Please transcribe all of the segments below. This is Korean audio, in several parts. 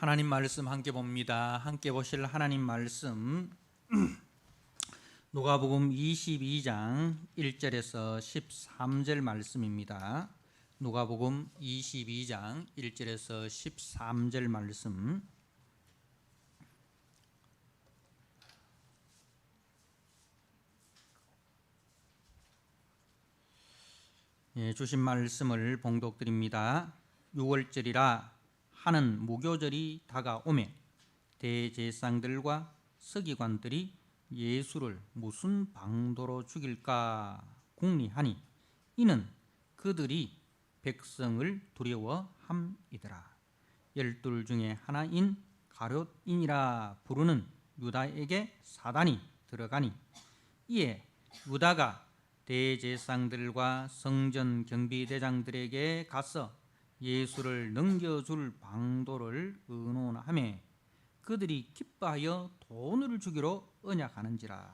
하나님 말씀 함께 봅니다. 함께 보실 하나님 말씀 누가복음 22장 1절에서 13절 말씀입니다. 누가복음 22장 1절에서 13절 말씀. 주신 말씀을 봉독드립니다. 6월절이라 하는 무교절이 다가오매 대제사장들과 서기관들이 예수를 무슨 방도로 죽일까 궁리하니 이는 그들이 백성을 두려워함이더라. 12 중에 하나인 가룟인이라 부르는 유다에게 사단이 들어가니 이에 유다가 대제사장들과 성전 경비대장들에게 가서 예수를 넘겨줄 방도를 의논하며 그들이 기뻐하여 돈을 주기로 언약하는지라.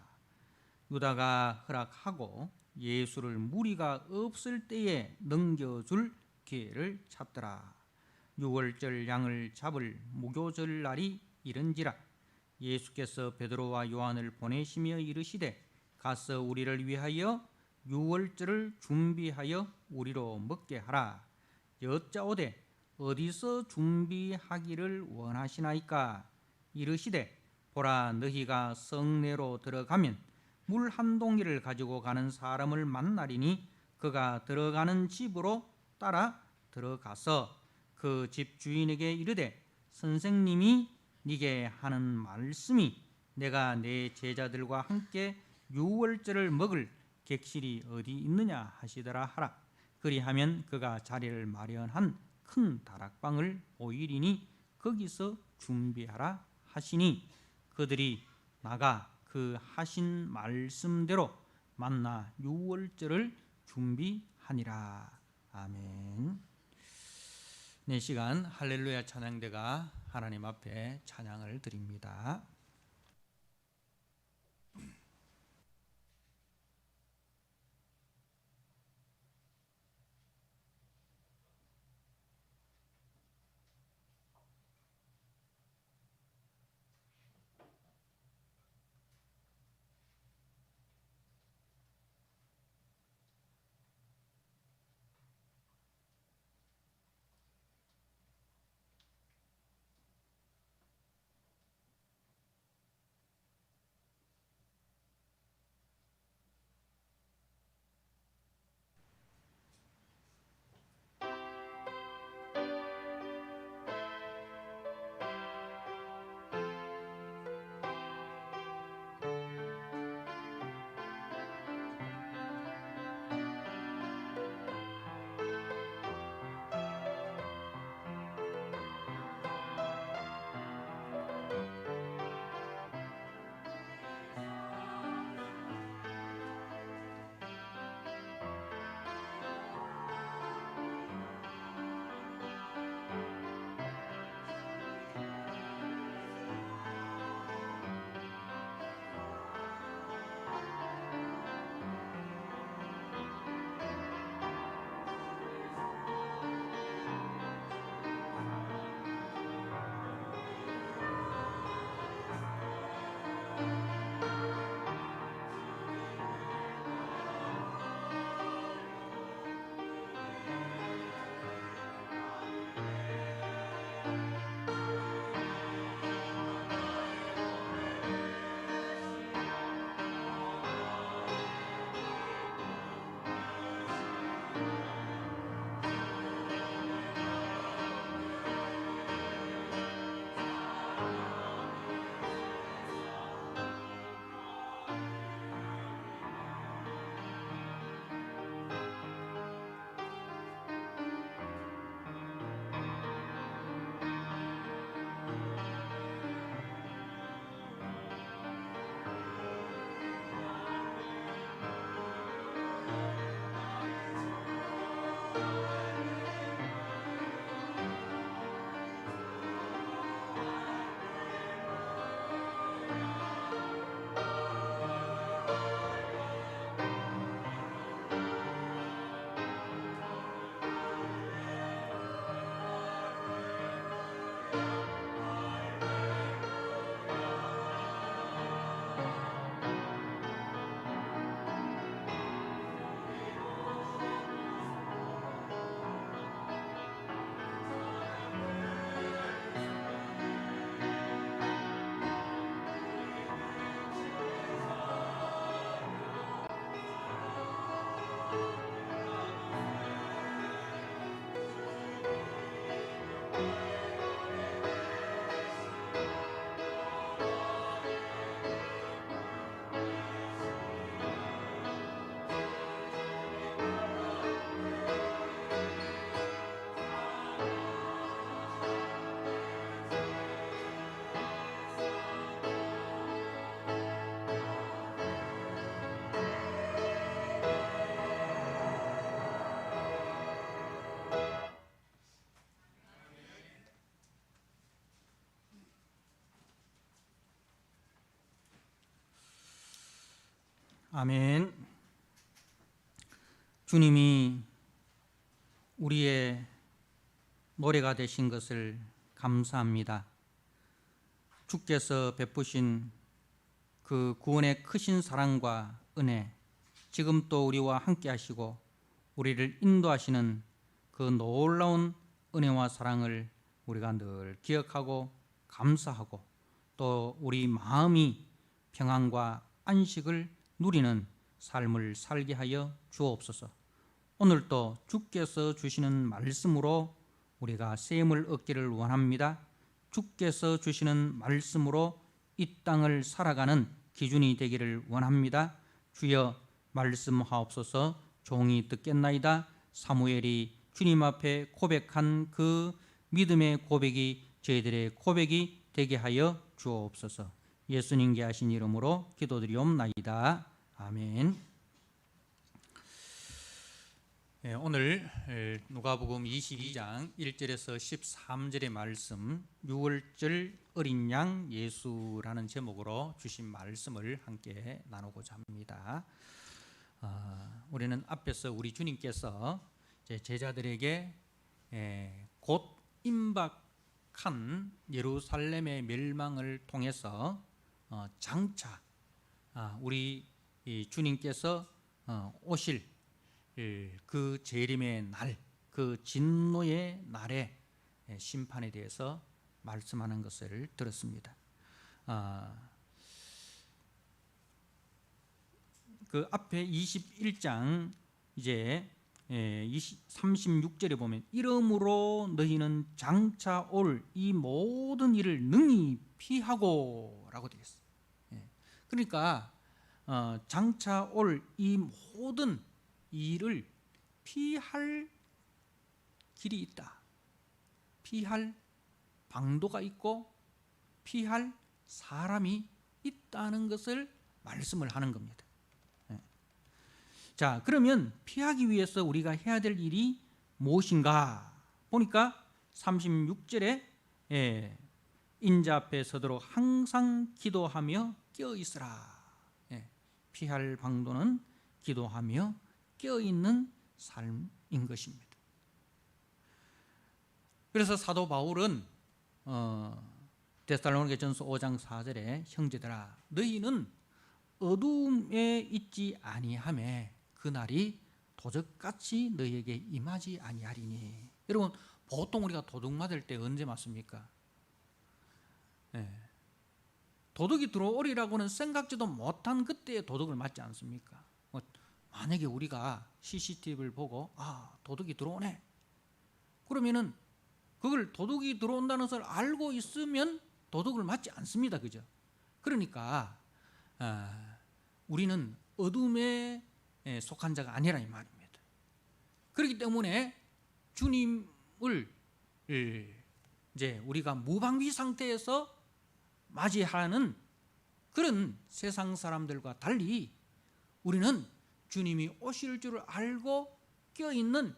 유다가 허락하고 예수를 무리가 없을 때에 넘겨줄 기회를 찾더라. 6월절 양을 잡을 무교절 날이 이른지라. 예수께서 베드로와 요한을 보내시며 이르시되 가서 우리를 위하여 6월절을 준비하여 우리로 먹게 하라. 여짜오되 어디서 준비하기를 원하시나이까? 이르시되 보라, 너희가 성내로 들어가면 물 한 동이를 가지고 가는 사람을 만나리니 그가 들어가는 집으로 따라 들어가서 그 집 주인에게 이르되 선생님이 네게 하는 말씀이 내가 내 제자들과 함께 6월절을 먹을 객실이 어디 있느냐 하시더라 하라. 그리하면 그가 자리를 마련한 큰 다락방을 보이리니 거기서 준비하라 하시니 그들이 나가 그 하신 말씀대로 만나 6월절을 준비하니라. 아멘. 네, 시간 할렐루야 찬양대가 하나님 앞에 찬양을 드립니다. 아멘. 주님이 우리의 노래가 되신 것을 감사합니다. 주께서 베푸신 그 구원의 크신 사랑과 은혜, 지금 또 우리와 함께 하시고 우리를 인도하시는 그 놀라운 은혜와 사랑을 우리가 늘 기억하고 감사하고 또 우리 마음이 평안과 안식을 누리는 삶을 살게 하여 주옵소서. 오늘도 주께서 주시는 말씀으로 우리가 셈을 얻기를 원합니다. 주께서 주시는 말씀으로 이 땅을 살아가는 기준이 되기를 원합니다. 주여 말씀하옵소서. 종이 듣겠나이다. 사무엘이 주님 앞에 고백한 그 믿음의 고백이 저희들의 고백이 되게 하여 주옵소서. 예수님께 하신 이름으로 기도드리옵나이다. 아멘. 오늘 누가복음 22장 1절에서 13절의 말씀, 6월절 어린 양 예수라는 제목으로 주신 말씀을 함께 나누고자 합니다. 우리는 앞에서 우리 주님께서 제자들에게 곧 임박한 예루살렘의 멸망을 통해서 장차 우리 주님께서 오실 그 재림의 날, 그 진노의 날의 심판에 대해서 말씀하는 것을 들었습니다. 그 앞에 21장 이제 36절에 보면 이러므로 너희는 장차 올 이 모든 일을 능히 피하고 라고 되어 있어요. 그러니까 장차 올 이 모든 일을 피할 길이 있다. 피할 방도가 있고 피할 사람이 있다는 것을 말씀을 하는 겁니다. 자, 그러면 피하기 위해서 우리가 해야 될 일이 무엇인가 보니까 36절에 인자 앞에 서도록 항상 기도하며 깨어있으라. 피할 방도는 기도하며 깨어있는 삶인 것입니다. 그래서 사도 바울은 데살로니가전서 5장 4절에 형제들아 너희는 어둠에 있지 아니하며 그날이 도적같이 너희에게 임하지 아니하리니. 여러분 보통 우리가 도둑 맞을 때 언제 맞습니까? 도둑이 들어오리라고는 생각지도 못한 그때에 도둑을 맞지 않습니까? 만약에 우리가 CCTV를 보고 도둑이 들어오네, 그러면은 그걸 도둑이 들어온다는 것을 알고 있으면 도둑을 맞지 않습니다. 그죠? 그러니까 우리는 어둠에 속한 자가 아니라 이 말입니다. 그렇기 때문에 주님을 이제 우리가 무방비 상태에서 맞이하는 그런 세상 사람들과 달리 우리는 주님이 오실 줄 알고 껴있는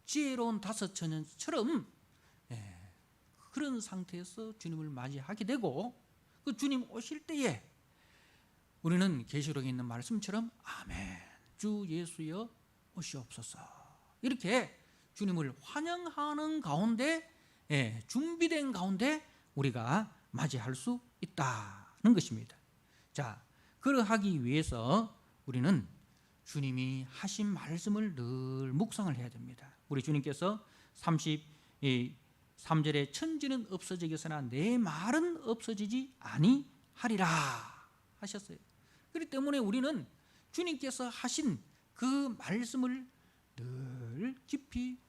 지혜로운 다섯 처녀처럼 그런 상태에서 주님을 맞이하게 되고, 그 주님 오실 때에 우리는 계시록에 있는 말씀처럼 아멘 주 예수여 오시옵소서 이렇게 주님을 환영하는 가운데 준비된 가운데 우리가 맞이할 수 있다는 것입니다. 자, 그러하기 위해서 우리는 주님이 하신 말씀을 늘 묵상을 해야 됩니다. 우리 주님께서 33절에 천지는 없어지겠으나 내 말은 없어지지 아니하리라 하셨어요. 그렇기 때문에 우리는 주님께서 하신 그 말씀을 늘 깊이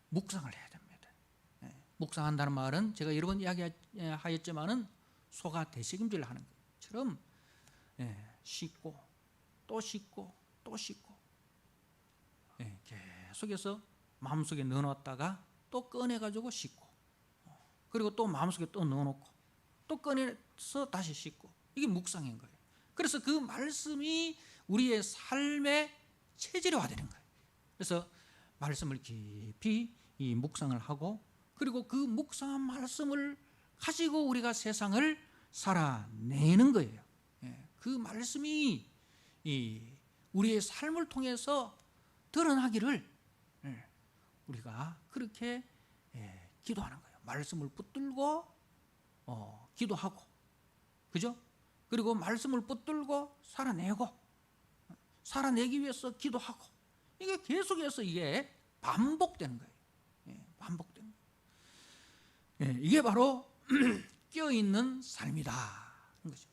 묵상을 해야 됩니다. 묵상한다는 말은 제가 여러 번 이야기하였지만은 소가 되새김질 하는 것처럼 씻고 또 씻고 또 씻고 계속해서 마음속에 넣어놨다가 또 꺼내가지고 씻고, 그리고 또 마음속에 또 넣어놓고 또 꺼내서 다시 씻고, 이게 묵상인 거예요. 그래서 그 말씀이 우리의 삶의 체질화되는 거예요. 그래서 말씀을 깊이 이 묵상을 하고, 그리고 그 묵상한 말씀을 가지고 우리가 세상을 살아내는 거예요. 그 말씀이 우리의 삶을 통해서 드러나기를 우리가 그렇게 기도하는 거예요. 말씀을 붙들고 기도하고, 그죠? 그리고 말씀을 붙들고 살아내기 위해서 기도하고, 이게 계속해서 이게 반복되는 거예요. 반복되는 거예요. 이게 바로 껴있는 삶이다 하는 거죠.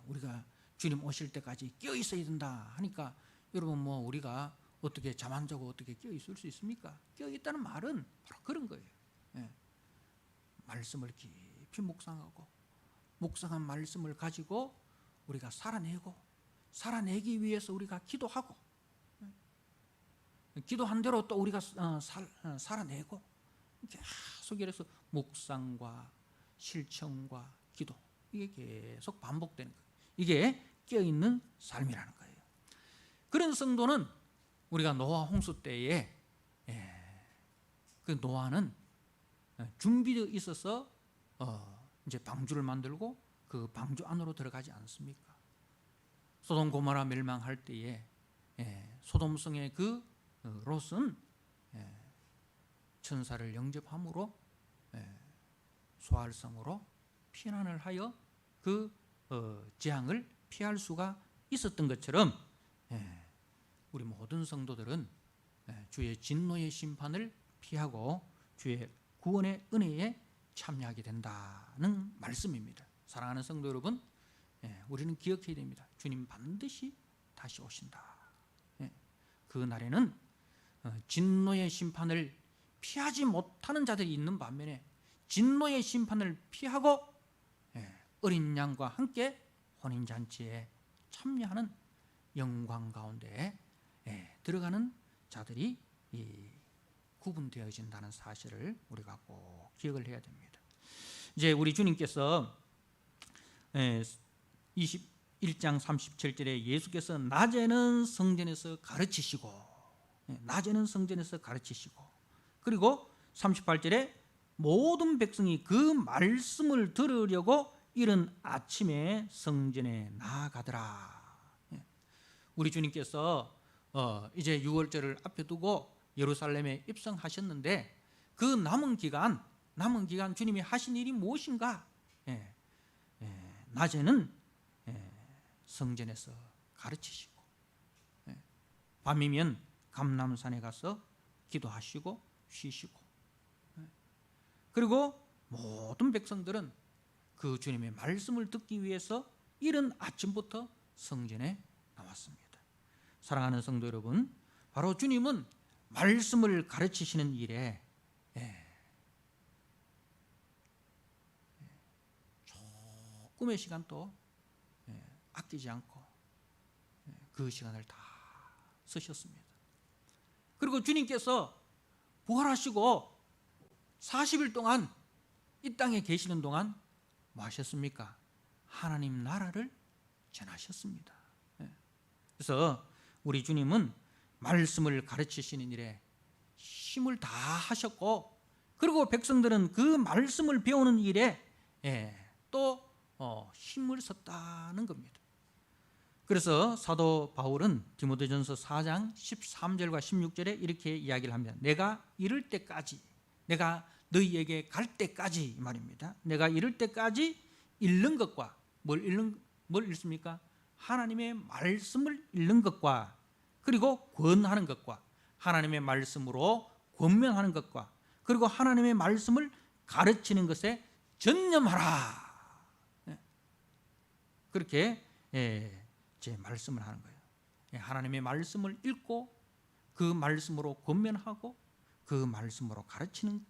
우리가 주님 오실 때까지 껴있어야 된다 하니까, 여러분 뭐 우리가 어떻게 잠 안 자고 어떻게 껴있을 수 있습니까? 껴있다는 말은 바로 그런 거예요. 말씀을 깊이 묵상한 말씀을 가지고 우리가 살아내기 위해서 우리가 기도하고, 기도한 대로 또 우리가 살아내고, 계속 이래서 묵상과 실천과 기도, 이게 계속 반복되는 거예요. 이게 껴있는 삶이라는 거예요. 그런 성도는 우리가 노아 홍수 때에 그 노아는 준비되어 있어서 이제 방주를 만들고 그 방주 안으로 들어가지 않습니까? 소돔 고모라 멸망할 때에 소돔성의 그 롯은 천사를 영접함으로 소알성으로 피난을 하여 그 재앙을 피할 수가 있었던 것처럼, 우리 모든 성도들은 주의 진노의 심판을 피하고 주의 구원의 은혜에 참여하게 된다는 말씀입니다. 사랑하는 성도 여러분, 우리는 기억해야 됩니다. 주님 반드시 다시 오신다. 그 날에는 진노의 심판을 피하지 못하는 자들이 있는 반면에 진노의 심판을 피하고 어린 양과 함께 혼인잔치에 참여하는 영광 가운데 들어가는 자들이 구분되어진다는 사실을 우리가 꼭 기억을 해야 됩니다. 이제 우리 주님께서 21장 37절에 예수께서 낮에는 성전에서 가르치시고, 그리고 38절에 모든 백성이 그 말씀을 들으려고 이른 아침에 성전에 나아가더라. 우리 주님께서 이제 6월절을 앞에 두고 예루살렘에 입성하셨는데, 그 남은 기간 주님이 하신 일이 무엇인가? 낮에는 성전에서 가르치시고, 밤이면 감람산에 가서 기도하시고 쉬시고, 그리고 모든 백성들은 그 주님의 말씀을 듣기 위해서 이른 아침부터 성전에 나왔습니다. 사랑하는 성도 여러분, 바로 주님은 말씀을 가르치시는 일에 조금의 시간도 아끼지 않고 그 시간을 다 쓰셨습니다. 그리고 주님께서 부활하시고 40일 동안 이 땅에 계시는 동안 뭐 하셨습니까? 하나님 나라를 전하셨습니다. 그래서 우리 주님은 말씀을 가르치시는 일에 힘을 다 하셨고, 그리고 백성들은 그 말씀을 배우는 일에 또 힘을 썼다는 겁니다. 그래서 사도 바울은 디모데전서 4장 13절과 16절에 이렇게 이야기를 합니다. 내가 이를 때까지, 내가 너희에게 갈 때까지, 이 말입니다. 내가 이를 때까지 읽는 것과 뭘 읽습니까? 하나님의 말씀을 읽는 것과, 그리고 권하는 것과, 하나님의 말씀으로 권면하는 것과, 그리고 하나님의 말씀을 가르치는 것에 전념하라. 그렇게 제 말씀을 하는 거예요. 하나님의 말씀을 읽고 그 말씀으로 권면하고 그 말씀으로 가르치는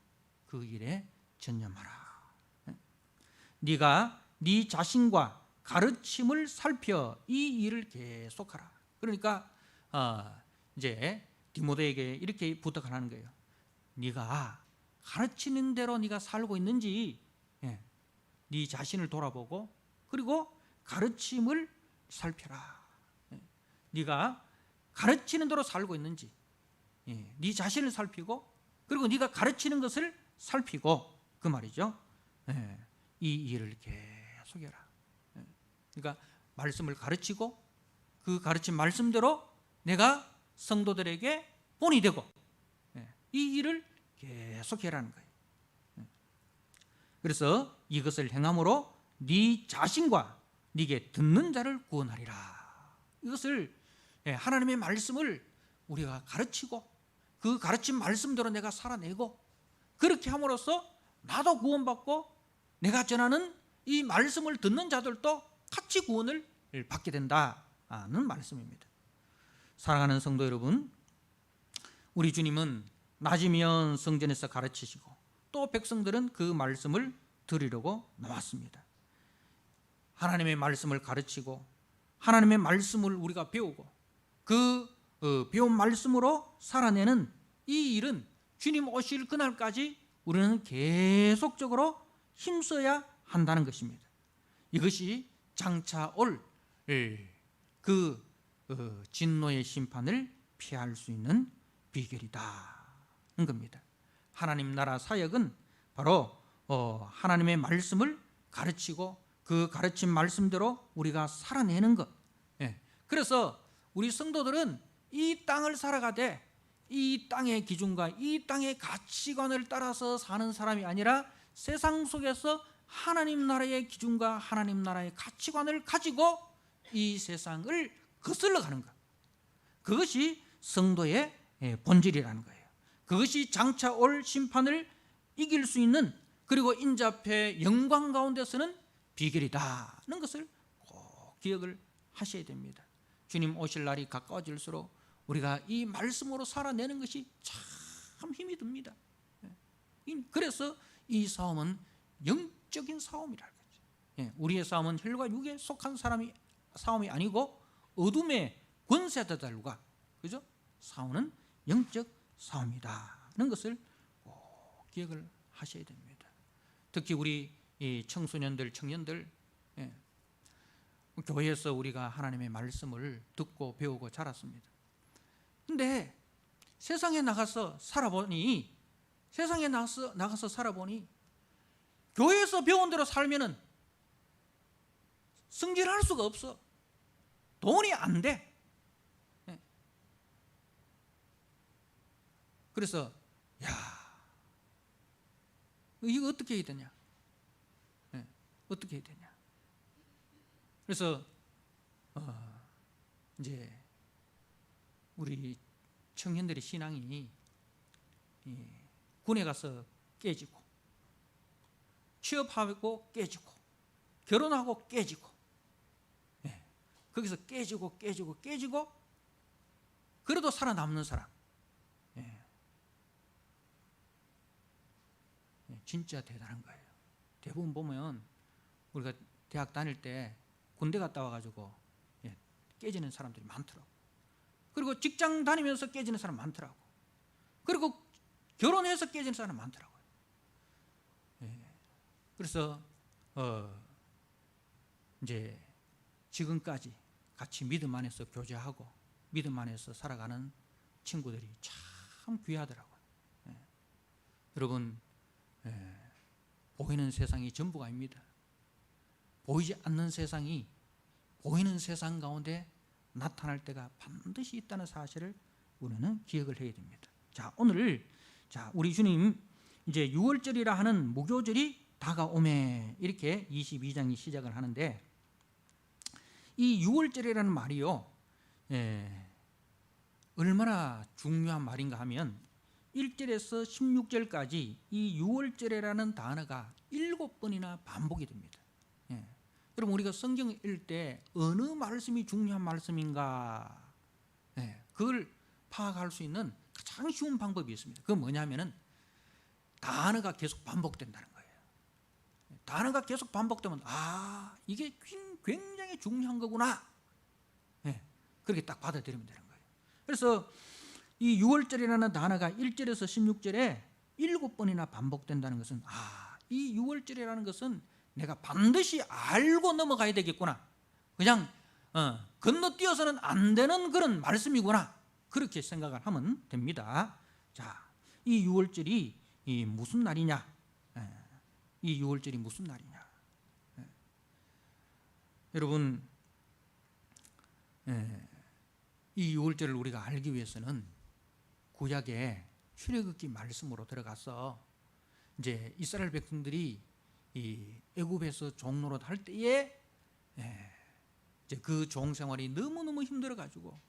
그 일에 전념하라. 네가 네 자신과 가르침을 살펴 이 일을 계속하라. 그러니까 이제 디모데에게 이렇게 부탁을 하는 거예요. 네가 가르치는 대로 네가 살고 있는지 네 자신을 돌아보고, 그리고 가르침을 살펴라. 네가 가르치는 대로 살고 있는지 네 자신을 살피고, 그리고 네가 가르치는 것을 살피고, 그 말이죠. 이 일을 계속해라. 그러니까 말씀을 가르치고 그 가르친 말씀대로 내가 성도들에게 본이 되고 이 일을 계속 해라는 거예요. 그래서 이것을 행함으로 네 자신과 네게 듣는 자를 구원하리라. 이것을 하나님의 말씀을 우리가 가르치고 그 가르친 말씀대로 내가 살아내고 그렇게 함으로써 나도 구원받고 내가 전하는 이 말씀을 듣는 자들도 같이 구원을 받게 된다는 말씀입니다. 사랑하는 성도 여러분, 우리 주님은 낮이면 성전에서 가르치시고 또 백성들은 그 말씀을 들으려고 나왔습니다. 하나님의 말씀을 가르치고 하나님의 말씀을 우리가 배우고 그 배운 말씀으로 살아내는 이 일은 주님 오실 그날까지 우리는 계속적으로 힘써야 한다는 것입니다. 이것이 장차 올 그 진노의 심판을 피할 수 있는 비결이다는 겁니다. 하나님 나라 사역은 바로 하나님의 말씀을 가르치고 그 가르친 말씀대로 우리가 살아내는 것. 그래서 우리 성도들은 이 땅을 살아가되 이 땅의 기준과 이 땅의 가치관을 따라서 사는 사람이 아니라 세상 속에서 하나님 나라의 기준과 하나님 나라의 가치관을 가지고 이 세상을 거슬러 가는 것. 그것이 성도의 본질이라는 거예요. 그것이 장차 올 심판을 이길 수 있는, 그리고 인자패 영광 가운데서는 비결이다는 것을 꼭 기억을 하셔야 됩니다. 주님 오실 날이 가까워질수록 우리가 이 말씀으로 살아내는 것이 참 힘이 듭니다. 그래서 이 싸움은 영적인 싸움이라는 거죠. 우리의 싸움은 혈과 육에 속한 싸움이 아니고 어둠의 권세자들과, 그죠? 싸우는 영적 싸움이다는 것을 꼭 기억을 하셔야 됩니다. 특히 우리 이 청소년들, 청년들, 교회에서 우리가 하나님의 말씀을 듣고 배우고 자랐습니다. 근데 세상에 나가서 살아보니 교회에서 배운 대로 살면은 승진할 수가 없어. 돈이 안 돼. 그래서 이거 어떻게 해야 되냐? 어떻게 해야 되냐? 그래서 이제 우리 청년들의 신앙이 군에 가서 깨지고, 취업하고 깨지고, 결혼하고 깨지고, 거기서 깨지고 그래도 살아남는 사람, 진짜 대단한 거예요. 대부분 보면 우리가 대학 다닐 때 군대 갔다 와가지고 깨지는 사람들이 많더라고. 그리고 직장 다니면서 깨지는 사람 많더라고. 그리고 결혼해서 깨지는 사람 많더라고요. 그래서 이제 지금까지 같이 믿음 안에서 교제하고 믿음 안에서 살아가는 친구들이 참 귀하더라고요. 여러분, 보이는 세상이 전부가 아닙니다. 보이지 않는 세상이 보이는 세상 가운데 나타날 때가 반드시 있다는 사실을 우리는 기억을 해야 됩니다. 자, 오늘 우리 주님 이제 6월절이라 하는 무교절이 다가오매, 이렇게 22장이 시작을 하는데, 이 6월절이라는 말이요, 얼마나 중요한 말인가 하면 1절에서 16절까지 이 6월절이라는 단어가 7번이나 반복이 됩니다. 여러분, 우리가 성경을 읽을 때 어느 말씀이 중요한 말씀인가, 그걸 파악할 수 있는 가장 쉬운 방법이 있습니다. 그건 뭐냐면은 단어가 계속 반복된다는 거예요. 단어가 계속 반복되면 이게 굉장히 중요한 거구나, 그렇게 딱 받아들이면 되는 거예요. 그래서 이 6월절이라는 단어가 1절에서 16절에 7번이나 반복된다는 것은 이 6월절이라는 것은 내가 반드시 알고 넘어가야 되겠구나, 그냥 건너뛰어서는 안 되는 그런 말씀이구나, 그렇게 생각을 하면 됩니다. 자, 이 6월절이 무슨 날이냐? 이 6월절이 무슨 날이냐? 여러분, 이 유월절을 우리가 알기 위해서는 구약의 출애굽기 말씀으로 들어가서 이제 이스라엘 백성들이 이 애굽에서 종노릇 할 때에 이제 그 종 생활이 너무너무 힘들어 가지고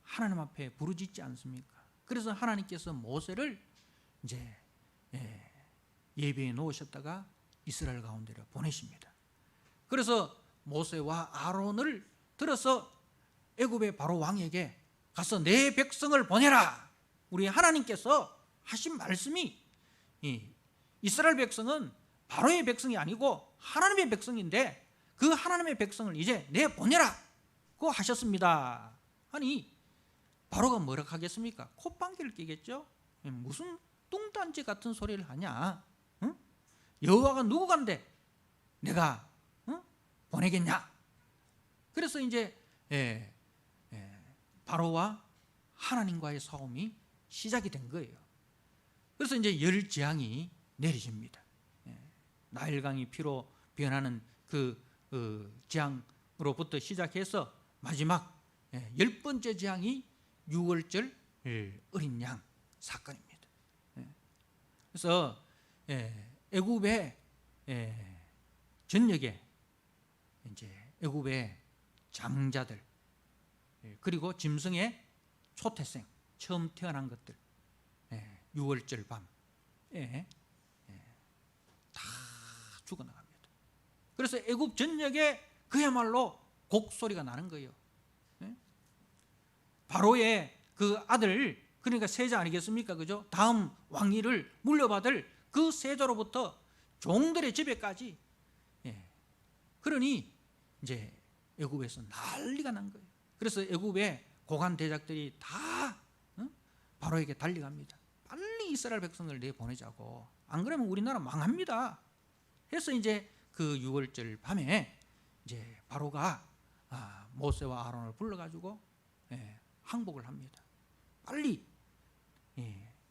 하나님 앞에 부르짖지 않습니까? 그래서 하나님께서 모세를 이제 예배에 놓으셨다가 이스라엘 가운데로 보내십니다. 그래서 모세와 아론을 들어서 애굽의 바로 왕에게 가서 내 백성을 보내라. 우리 하나님께서 하신 말씀이 이스라엘 백성은 바로의 백성이 아니고 하나님의 백성인데 그 하나님의 백성을 이제 내보내라고 하셨습니다. 아니 바로가 뭐라 하겠습니까? 콧방귀를 뀌겠죠. 무슨 뚱딴지 같은 소리를 하냐? 응? 여호와가 누구간데 내가 보내겠냐? 그래서 이제 바로와 하나님과의 싸움이 시작이 된 거예요. 그래서 이제 열 재앙이 내리십니다. 나일강이 피로 변하는 그 재앙으로부터 시작해서 마지막 10번째 재앙이 유월절 어린 양 사건입니다. 그래서 애굽의 전역에 이제 애굽의 장자들 그리고 짐승의 초태생 처음 태어난 것들 유월절 밤에 다 죽어나갑니다. 그래서 애굽 전역에 그야말로 곡소리가 나는 거예요. 바로의 그 아들 그러니까 세자 아니겠습니까? 그죠? 다음 왕위를 물려받을 그 세자로부터 종들의 집에까지 그러니 이제 애굽에서 난리가 난 거예요. 그래서 애굽의 고관 대작들이 다 바로에게 달려갑니다. 빨리 이스라엘 백성을 내보내자고. 안 그러면 우리나라 망합니다. 해서 이제 그 유월절 밤에 이제 바로가 모세와 아론을 불러가지고 항복을 합니다. 빨리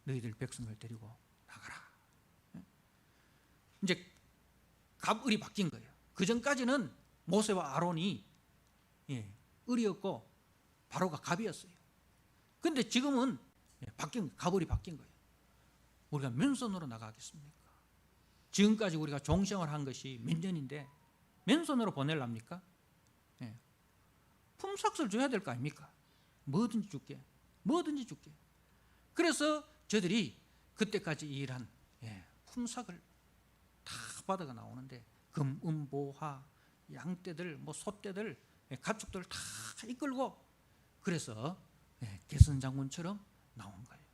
너희들 백성을 데리고 나가라. 이제 갑을이 바뀐 거예요. 그 전까지는 모세와 아론이 을이었고 바로가 갑이었어요. 그런데 지금은 갑을이 바뀐 거예요. 우리가 맨손으로 나가겠습니까? 지금까지 우리가 종생활 한 것이 몇 년인데 맨손으로 보내랍니까? 품삯을 줘야 될 거 아닙니까? 뭐든지 줄게. 뭐든지 줄게. 그래서 저들이 그때까지 일한 품삯을 다 받아가 나오는데 금, 은, 보화, 양떼들, 소떼들, 가축들 다 이끌고 그래서 개선장군처럼 나온 거예요.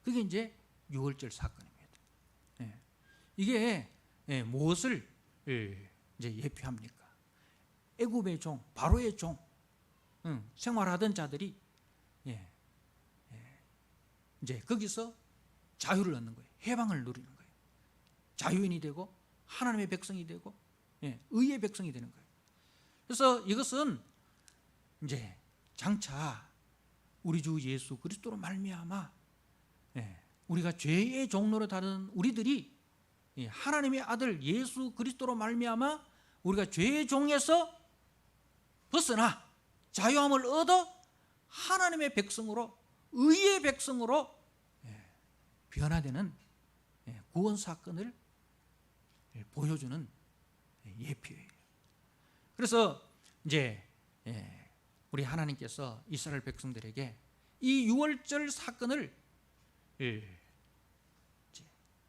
그게 이제 유월절 사건입니다. 이게 무엇을 이제 예표합니까? 애굽의 종, 바로의 종, 생활하던 자들이 이제 거기서 자유를 얻는 거예요. 해방을 누리는 거예요. 자유인이 되고 하나님의 백성이 되고 의의 백성이 되는 거예요. 그래서 이것은 이제 장차 우리 주 예수 그리스도로 말미암아 우리가 죄의 종로로 다른 우리들이 하나님의 아들 예수 그리스도로 말미암아 우리가 죄의 종에서 벗어나 자유함을 얻어 하나님의 백성으로 의의 백성으로 변화되는 구원 사건을 보여주는 예표예요. 그래서 이제 우리 하나님께서 이스라엘 백성들에게 이 유월절 사건을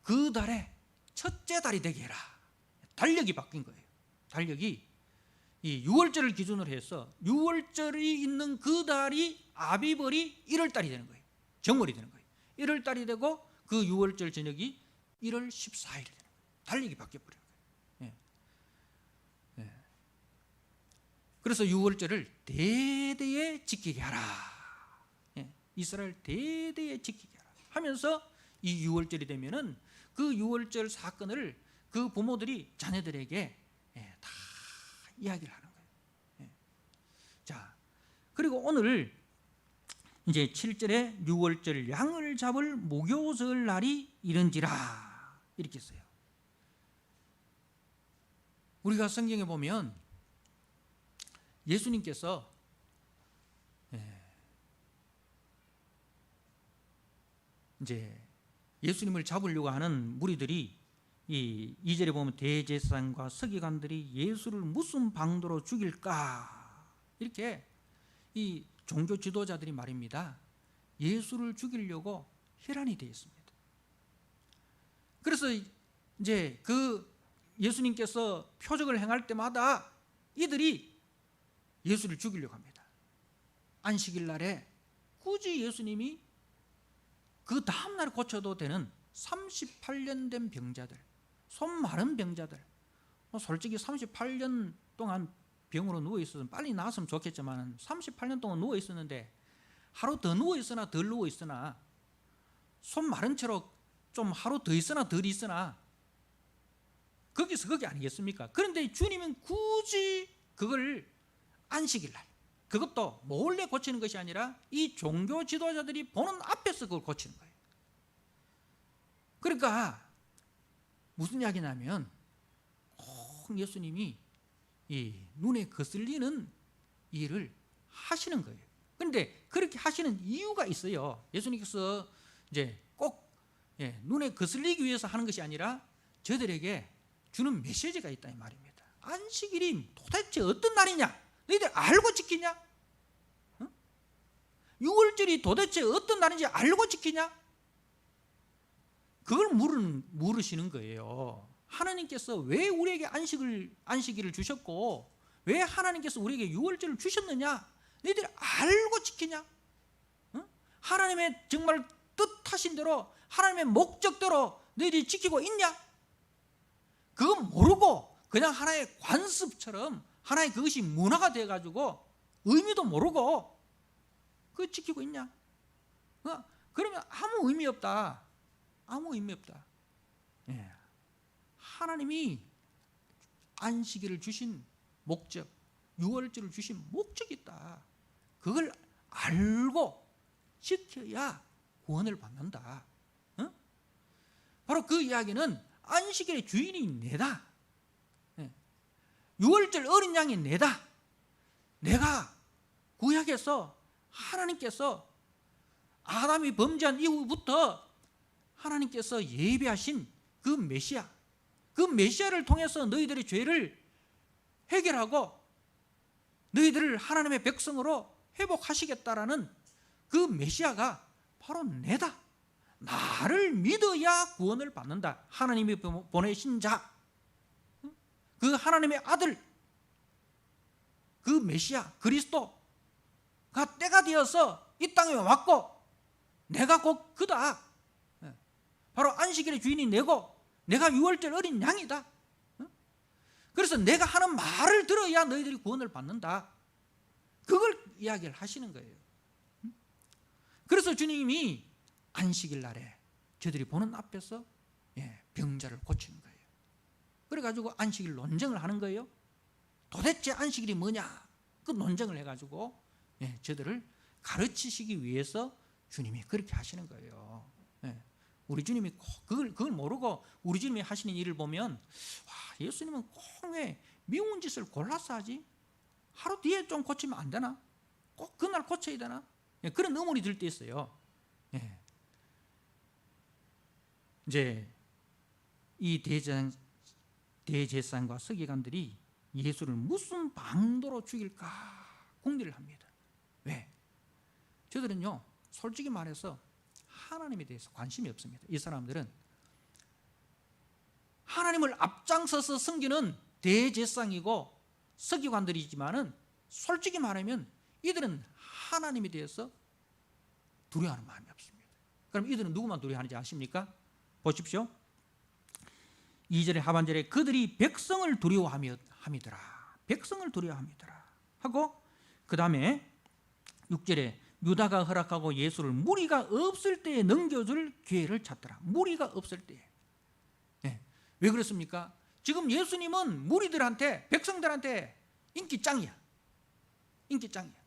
그 달의 첫째 달이 되게 해라. 달력이 바뀐 거예요. 달력이 이 유월절을 기준으로 해서 유월절이 있는 그 달이 아비벌이 1월 달이 되는 거예요. 정월이 되는 거예요. 1월 달이 되고 그 유월절 저녁이 1월 14일이 되는 거예요. 달력이 바뀌어버리는 거예요. 그래서 유월절을 대대에 지키게 하라. 이스라엘 대대에 지키게 하라 하면서 이 유월절이 되면은 그 유월절 사건을 그 부모들이 자녀들에게 다 이야기를 하는 거예요. 자, 그리고 오늘 이제 7절에 유월절 양을 잡을 목요절 날이 이른지라 이렇게 써요. 우리가 성경에 보면 예수님께서 이제 예수님을 잡으려고 하는 무리들이 이 2절에 보면 대제사장과 서기관들이 예수를 무슨 방도로 죽일까 이렇게 이 종교 지도자들이 말입니다. 예수를 죽이려고 혈안이 되어 있습니다. 그래서 이제 그 예수님께서 표적을 행할 때마다 이들이 예수를 죽이려고 합니다. 안식일 날에 굳이 예수님이 그 다음날 고쳐도 되는 38년 된 병자들, 손 마른 병자들, 솔직히 38년 동안 병으로 누워있어서 빨리 나았으면 좋겠지만 38년 동안 누워있었는데 하루 더 누워있으나 덜 누워있으나 손 마른 채로 좀 하루 더 있으나 덜 있으나 거기서 거기 아니겠습니까? 그런데 주님은 굳이 그걸 안식일 날, 그것도 몰래 고치는 것이 아니라 이 종교 지도자들이 보는 앞에서 그걸 고치는 거예요. 그러니까 무슨 이야기냐면 꼭 예수님이 이 눈에 거슬리는 일을 하시는 거예요. 그런데 그렇게 하시는 이유가 있어요. 예수님께서 이제 꼭 눈에 거슬리기 위해서 하는 것이 아니라 저들에게 주는 메시지가 있다 이 말입니다. 안식일이 도대체 어떤 날이냐? 너희들 알고 지키냐? 6월절이 도대체 어떤 날인지 알고 지키냐? 그걸 물으시는 거예요. 하나님께서 왜 우리에게 안식일을 주셨고 왜 하나님께서 우리에게 6월절을 주셨느냐? 너희들 알고 지키냐? 하나님의 정말 뜻하신 대로 하나님의 목적대로 너희들이 지키고 있냐? 그거 모르고 그냥 하나의 관습처럼 하나의 그것이 문화가 돼가지고 의미도 모르고 그거 지키고 있냐? 그러면 아무 의미 없다. 아무 의미 없다. 하나님이 안식일을 주신 목적, 6월절을 주신 목적이 있다. 그걸 알고 지켜야 구원을 받는다. 바로 그 이야기는 안식일의 주인이 내다. 6월절 어린 양이 내다. 내가 구약에서 하나님께서 아담이 범죄한 이후부터 하나님께서 예비하신 그 메시아, 그 메시아를 통해서 너희들의 죄를 해결하고 너희들을 하나님의 백성으로 회복하시겠다라는 그 메시아가 바로 내다. 나를 믿어야 구원을 받는다. 하나님이 보내신 자, 그 하나님의 아들, 그 메시아 그리스도가 때가 되어서 이 땅에 왔고 내가 곧 그다. 바로 안식일의 주인이 내고 내가 6월절 어린 양이다. 그래서 내가 하는 말을 들어야 너희들이 구원을 받는다. 그걸 이야기를 하시는 거예요. 그래서 주님이 안식일 날에 저들이 보는 앞에서 병자를 고치는 거예요. 그래가지고 안식일 논쟁을 하는 거예요. 도대체 안식일이 뭐냐? 그 논쟁을 해가지고 저들을 가르치시기 위해서 주님이 그렇게 하시는 거예요. 우리 주님이 그걸 모르고 우리 주님이 하시는 일을 보면 와, 예수님은 꼭 왜 미운 짓을 골라서 하지? 하루 뒤에 좀 고치면 안 되나? 꼭 그날 고쳐야 되나? 그런 의문이 들 때 있어요. 이제 이 대제사장과 서기관들이 예수를 무슨 방도로 죽일까 궁리를 합니다. 왜? 저들은요 솔직히 말해서 하나님에 대해서 관심이 없습니다. 이 사람들은 하나님을 앞장서서 섬기는 대제사장이고 서기관들이지만은 솔직히 말하면 이들은 하나님에 대해서 두려워하는 마음이 없습니다. 그럼 이들은 누구만 두려워하는지 아십니까? 보십시오. 2절의 하반절에 그들이 백성을 두려워함이더라. 백성을 두려워함이더라 하고 그 다음에 6절에 유다가 허락하고 예수를 무리가 없을 때에 넘겨줄 기회를 찾더라. 무리가 없을 때에. 왜 그렇습니까? 지금 예수님은 무리들한테 백성들한테 인기 짱이야. 인기 짱이야.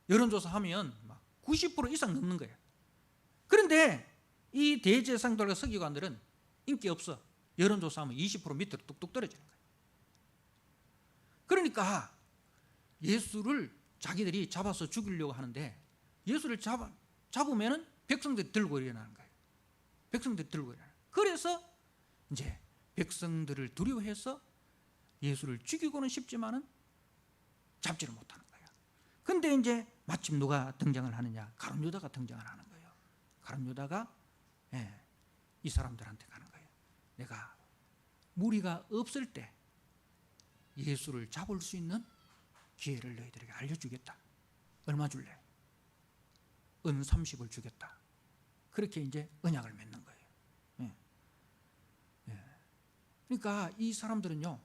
여론조사 하면 막 90% 이상 넘는 거예요. 그런데 이 대제사장들과 서기관들은 인기 없어. 여론조사하면 20% 밑으로 뚝뚝 떨어지는 거예요. 그러니까 예수를 자기들이 잡아서 죽이려고 하는데 예수를 잡으면은 백성들이 들고 일어나는 거예요. 백성들이 들고 일어나는. 그래서 이제 백성들을 두려워해서 예수를 죽이고는 싶지만은 잡지를 못하는 거예요. 근데 이제 마침 누가 등장을 하느냐? 가룟 유다가 등장을 하는 거예요. 가룟 유다가 이 사람들한테 가는 거예요. 내가 무리가 없을 때 예수를 잡을 수 있는 기회를 너희들에게 알려주겠다. 얼마 줄래? 은 30을 주겠다. 그렇게 이제 언약을 맺는 거예요. 그러니까 이 사람들은요,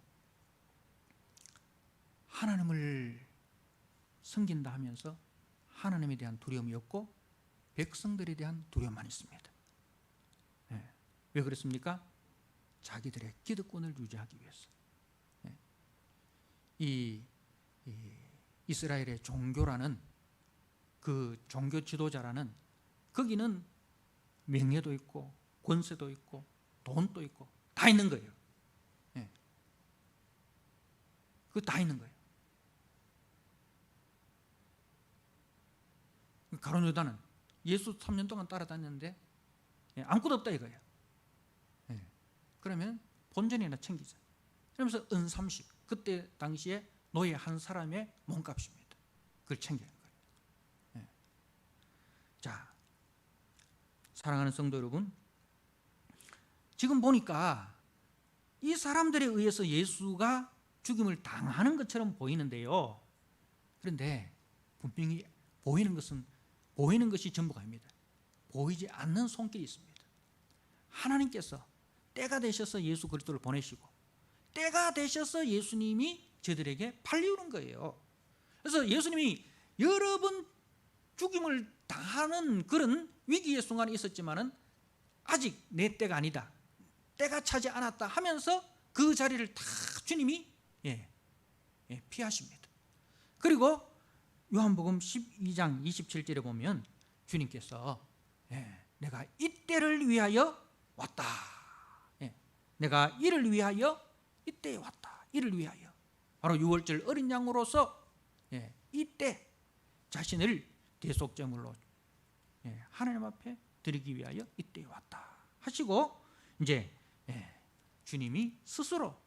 하나님을 섬긴다 하면서 하나님에 대한 두려움이 없고 백성들에 대한 두려움만 있습니다. 왜 그렇습니까? 자기들의 기득권을 유지하기 위해서. 이 이스라엘의 종교라는 그 종교 지도자라는, 거기는 명예도 있고 권세도 있고 돈도 있고 다 있는 거예요. 그거 다 있는 거예요. 가룟 유다는 예수 3년 동안 따라다녔는데 아무것도 없다 이거예요. 그러면 본전이나 챙기자. 그러면서 은 30, 그때 당시에 노예 한 사람의 몸값입니다. 그걸 챙기는 거예요. 자, 사랑하는 성도 여러분, 지금 보니까 이 사람들에 의해서 예수가 죽임을 당하는 것처럼 보이는데요. 그런데 분명히 보이는 것이 전부가 아닙니다. 보이지 않는 손길이 있습니다. 하나님께서 때가 되셔서 예수 그리스도를 보내시고 때가 되셔서 예수님이 저들에게 팔리우는 거예요. 그래서 예수님이 여러 번 죽임을 당하는 그런 위기의 순간이 있었지만은 아직 내 때가 아니다, 때가 차지 않았다 하면서 그 자리를 다 주님이 피하십니다. 그리고 요한복음 12장 27절에 보면 주님께서 내가 이때를 위하여 왔다. 내가 이를 위하여 이때에 왔다. 이를 위하여. 바로 유월절 어린 양으로서 이때 자신을 대속제물로 하나님 앞에 드리기 위하여 이때에 왔다 하시고 이제 주님이 스스로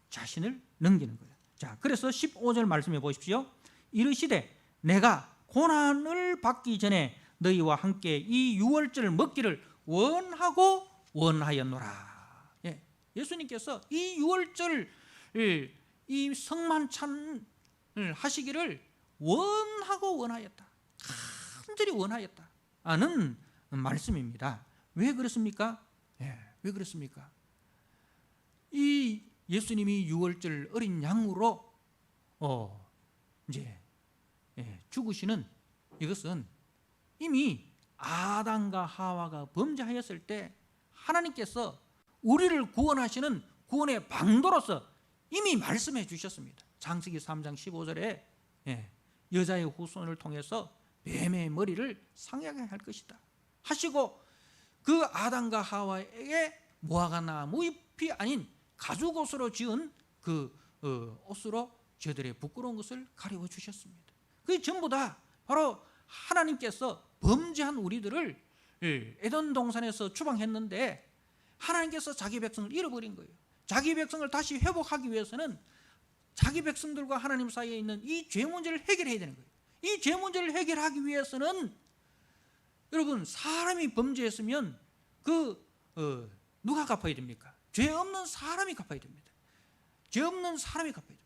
자신을 넘기는 거예요. 자, 그래서 15절 말씀해 보십시오. 이르시되 내가 고난을 받기 전에 너희와 함께 이 유월절을 먹기를 원하고 원하였노라. 예수님께서 이 유월절, 이 성만찬을 하시기를 원하고 원하였다. 간절히 원하였다 하는 말씀입니다. 왜 그렇습니까? 왜 그렇습니까? 이 예수님이 유월절 어린 양으로 이제 죽으시는 이것은 이미 아담과 하와가 범죄하였을 때 하나님께서 우리를 구원하시는 구원의 방도로서 이미 말씀해 주셨습니다. 창세기 3장 15절에 여자의 후손을 통해서 뱀의 머리를 상하게 할 것이다 하시고 그 아담과 하와에게 무화과 나무 잎이 아닌 가죽옷으로 지은 그 옷으로 저들의 부끄러운 것을 가리워 주셨습니다. 그게 전부 다 바로 하나님께서 범죄한 우리들을 에덴 동산에서 추방했는데 하나님께서 자기 백성을 잃어버린 거예요. 자기 백성을 다시 회복하기 위해서는 자기 백성들과 하나님 사이에 있는 이 죄 문제를 해결해야 되는 거예요. 이 죄 문제를 해결하기 위해서는 여러분, 사람이 범죄했으면 누가 갚아야 됩니까? 죄 없는 사람이 갚아야 됩니다. 죄 없는 사람이 갚아야 됩니다.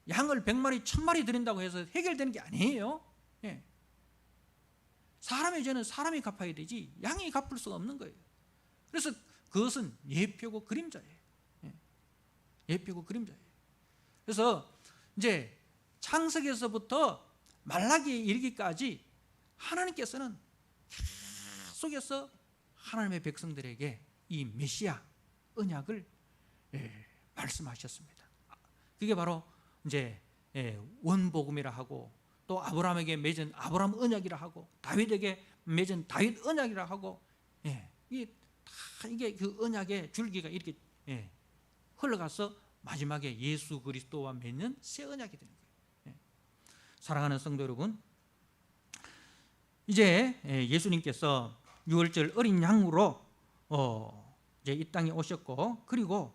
양을 100마리 1000마리 드린다고 해서 해결되는 게 아니에요. 사람의 죄는 사람이 갚아야 되지 양이 갚을 수가 없는 거예요. 그래서 그것은 예표고 그림자예요. 예표고 그림자예요. 그래서 이제 창세기에서부터 말라기에 이르기까지 하나님께서는 계속해서 하나님의 백성들에게 이 메시아 언약을 말씀하셨습니다. 그게 바로 이제 원복음이라 하고 또 아브라함에게 맺은 아브라함 언약이라 하고 다윗에게 맺은 다윗 언약이라 하고 이게 그 언약의 줄기가 이렇게 흘러가서 마지막에 예수 그리스도와 맺는 새 언약이 되는 거예요. 사랑하는 성도 여러분, 이제 예수님께서 유월절 어린 양으로 이제 이 땅에 오셨고, 그리고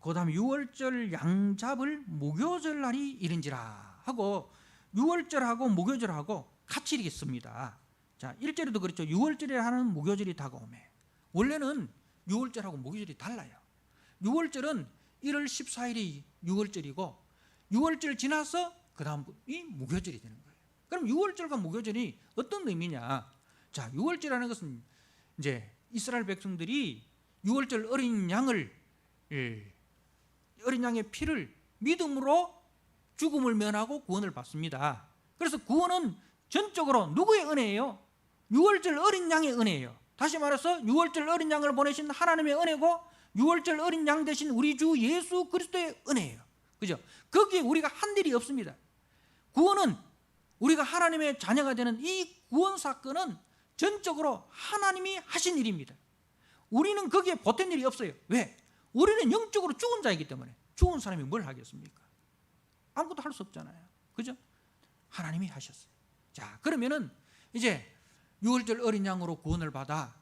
그다음에 유월절 양잡을 목요절 날이 이른지라 하고, 유월절하고 목요절하고 같이 이르겠습니다. 자, 1절에도 그렇죠. 유월절이라 하는 목요절이 다가오매. 원래는 유월절하고 목요절이 달라요. 유월절은 1월 14일이 유월절이고, 유월절 지나서 그 다음이 목요절이 되는 거예요. 그럼 유월절과 목요절이 어떤 의미냐? 자, 유월절이라는 것은 이제 이스라엘 백성들이 유월절 어린 양의 피를 믿음으로 죽음을 면하고 구원을 받습니다. 그래서 구원은 전적으로 누구의 은혜예요? 유월절 어린 양의 은혜예요. 다시 말해서 유월절 어린 양을 보내신 하나님의 은혜고, 유월절 어린 양 대신 우리 주 예수 그리스도의 은혜예요. 그죠? 거기에 우리가 한 일이 없습니다. 구원은 우리가 하나님의 자녀가 되는 이 구원 사건은 전적으로 하나님이 하신 일입니다. 우리는 거기에 보탠 일이 없어요. 왜? 우리는 영적으로 죽은 자이기 때문에. 죽은 사람이 뭘 하겠습니까? 아무것도 할 수 없잖아요. 그죠? 하나님이 하셨어요. 자, 그러면은 이제 유월절 어린 양으로 구원을 받아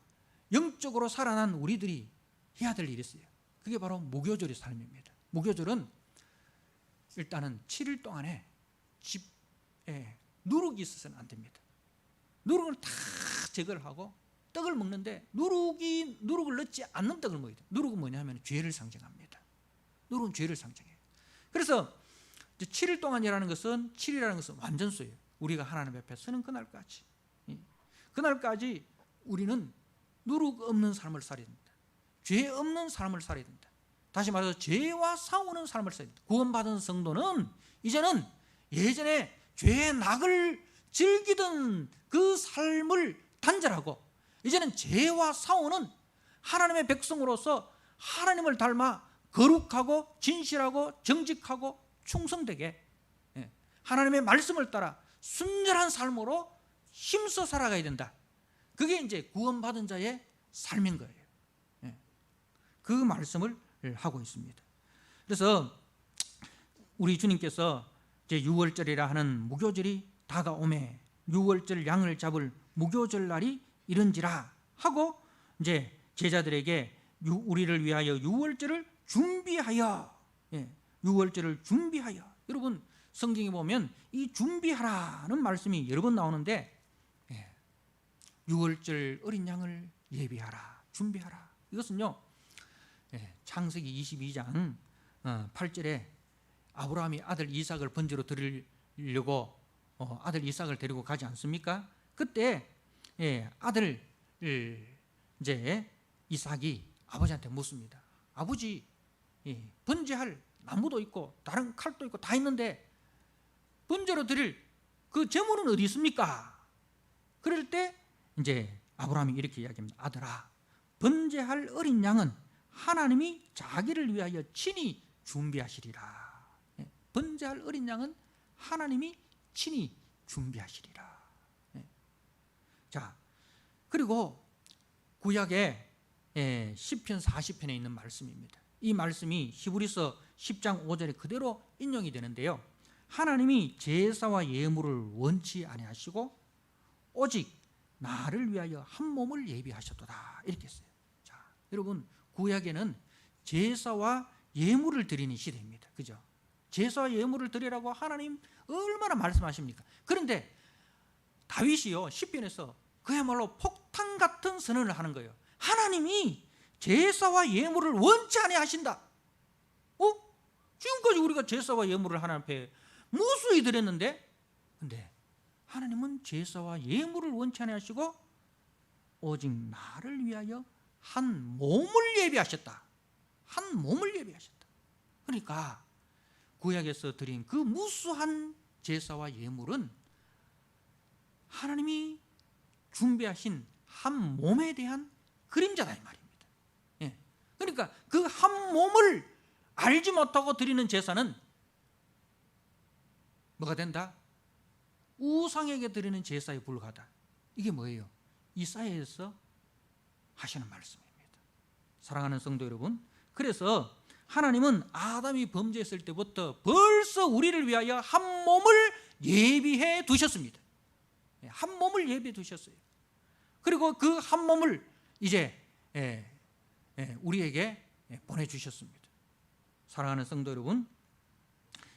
영적으로 살아난 우리들이 해야 될 일이 있어요. 그게 바로 목요절의 삶입니다. 목요절은 일단은 7일 동안에 집에 누룩이 있어서는 안 됩니다. 누룩을 다 제거를 하고 떡을 먹는데 누룩을 넣지 않는 떡을 먹어야 돼요. 누룩은 뭐냐면 죄를 상징합니다. 누룩은 죄를 상징해요. 그래서 7일 동안이라는 것은, 7이라는 것은 완전수예요. 우리가 하나님 앞에 서는 그날까지. 그날까지 우리는 누룩 없는 삶을 살아야 됩니다. 죄 없는 삶을 살아야 됩니다. 다시 말해서 죄와 싸우는 삶을 살아야 됩니다. 구원받은 성도는 이제는 예전에 죄의 낙을 즐기던 그 삶을 단절하고, 이제는 죄와 싸우는 하나님의 백성으로서 하나님을 닮아 거룩하고 진실하고 정직하고 충성되게 하나님의 말씀을 따라 순전한 삶으로 힘써 살아가야 된다. 그게 이제 구원받은 자의 삶인 거예요. 그 말씀을 하고 있습니다. 그래서 우리 주님께서 이제 유월절이라 하는 목요절이 다가오매 유월절 양을 잡을 목요절 날이 이른지라 하고, 이제 제자들에게 우리를 위하여 유월절을 준비하여, 유월절을 준비하여. 여러분, 성경에 보면 이 준비하라는 말씀이 여러 번 나오는데, 유월절 어린 양을 예비하라, 준비하라. 이것은요, 창세기 22장 8절에 아브라함이 아들 이삭을 번제로 드리려고 아들 이삭을 데리고 가지 않습니까? 그때 아들 이제 이삭이 아버지한테 묻습니다. 아버지, 번제할 나무도 있고 다른 칼도 있고 다 있는데 번제로 드릴 그 제물은 어디 있습니까? 그럴 때 이제 아브라함이 이렇게 이야기합니다. 아들아, 번제할 어린 양은 하나님이 자기를 위하여 친히 준비하시리라. 번제할 어린 양은 하나님이 친히 준비하시리라. 자, 그리고 구약의 시편 40편에 있는 말씀입니다. 이 말씀이 히브리서 10장 5절에 그대로 인용이 되는데요, 하나님이 제사와 예물을 원치 아니하시고 오직 나를 위하여 한 몸을 예비하셨도다, 이렇게 했어요. 자, 여러분, 구약에는 제사와 예물을 드리는 시대입니다. 그죠? 제사와 예물을 드리라고 하나님 얼마나 말씀하십니까? 그런데 다윗이요, 시편에서 그야말로 폭탄 같은 선언을 하는 거예요. 하나님이 제사와 예물을 원치 아니하신다. 지금까지 우리가 제사와 예물을 하나님 앞에 무수히 드렸는데, 근데 하나님은 제사와 예물을 원치 아니하시고 오직 나를 위하여 한 몸을 예비하셨다. 한 몸을 예비하셨다. 그러니까 구약에서 드린 그 무수한 제사와 예물은 하나님이 준비하신 한 몸에 대한 그림자다, 이 말입니다. 그러니까 그 한 몸을 알지 못하고 드리는 제사는 뭐가 된다? 우상에게 드리는 제사에 불과하다. 이게 뭐예요? 이사야에서 하시는 말씀입니다. 사랑하는 성도 여러분, 그래서 하나님은 아담이 범죄했을 때부터 벌써 우리를 위하여 한 몸을 예비해 두셨습니다. 한 몸을 예비해 두셨어요. 그리고 그 한 몸을 이제 우리에게 보내주셨습니다. 사랑하는 성도 여러분,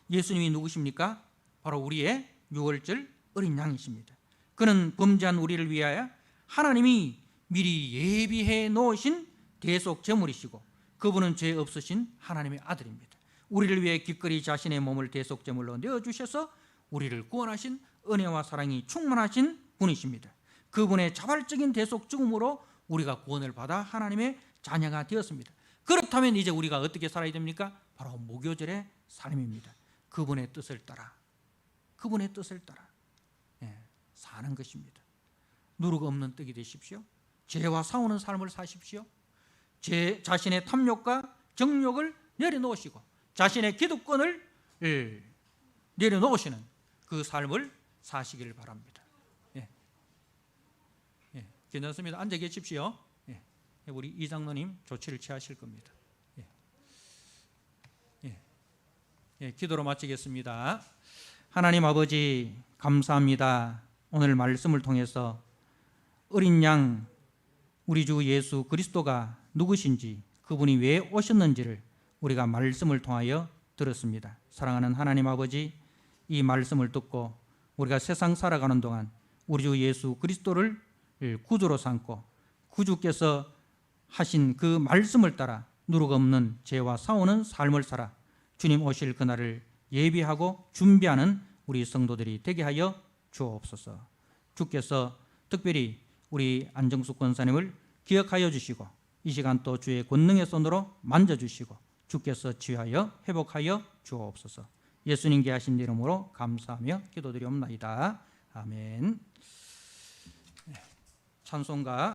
예수님이 누구십니까? 바로 우리의 유월절 어린 양이십니다. 그는 범죄한 우리를 위하여 하나님이 미리 예비해 놓으신 대속 제물이시고 그분은 죄 없으신 하나님의 아들입니다. 우리를 위해 기꺼이 자신의 몸을 대속 제물로 내어주셔서 우리를 구원하신 은혜와 사랑이 충만하신 분이십니다. 그분의 자발적인 대속 죽음으로 우리가 구원을 받아 하나님의 자녀가 되었습니다. 그렇다면 이제 우리가 어떻게 살아야 됩니까? 바로 무교절의 삶입니다. 그분의 뜻을 따라 사는 것입니다. 누룩 없는 떡이 되십시오. 죄와 싸우는 삶을 사십시오. 자신의 탐욕과 정욕을 내려놓으시고 자신의 기득권을 내려놓으시는 그 삶을 사시길 바랍니다. 괜찮습니다. 앉아 계십시오. 우리 이장로님 조치를 취하실 겁니다. 기도로 마치겠습니다. 하나님 아버지 감사합니다. 오늘 말씀을 통해서 어린 양 우리 주 예수 그리스도가 누구신지 그분이 왜 오셨는지를 우리가 말씀을 통하여 들었습니다. 사랑하는 하나님 아버지, 이 말씀을 듣고 우리가 세상 살아가는 동안 우리 주 예수 그리스도를 구주로 삼고 구주께서 하신 그 말씀을 따라 누룩 없는 죄와 싸우는 삶을 살아 주님 오실 그날을 예비하고 준비하는 우리 성도들이 되게 하여 주옵소서. 주께서 특별히 우리 안정숙 권사님을 기억하여 주시고 이 시간 또 주의 권능의 손으로 만져주시고 주께서 치유하여 회복하여 주옵소서. 예수님께 하신 이름으로 감사하며 기도드리옵나이다. 아멘. 찬송가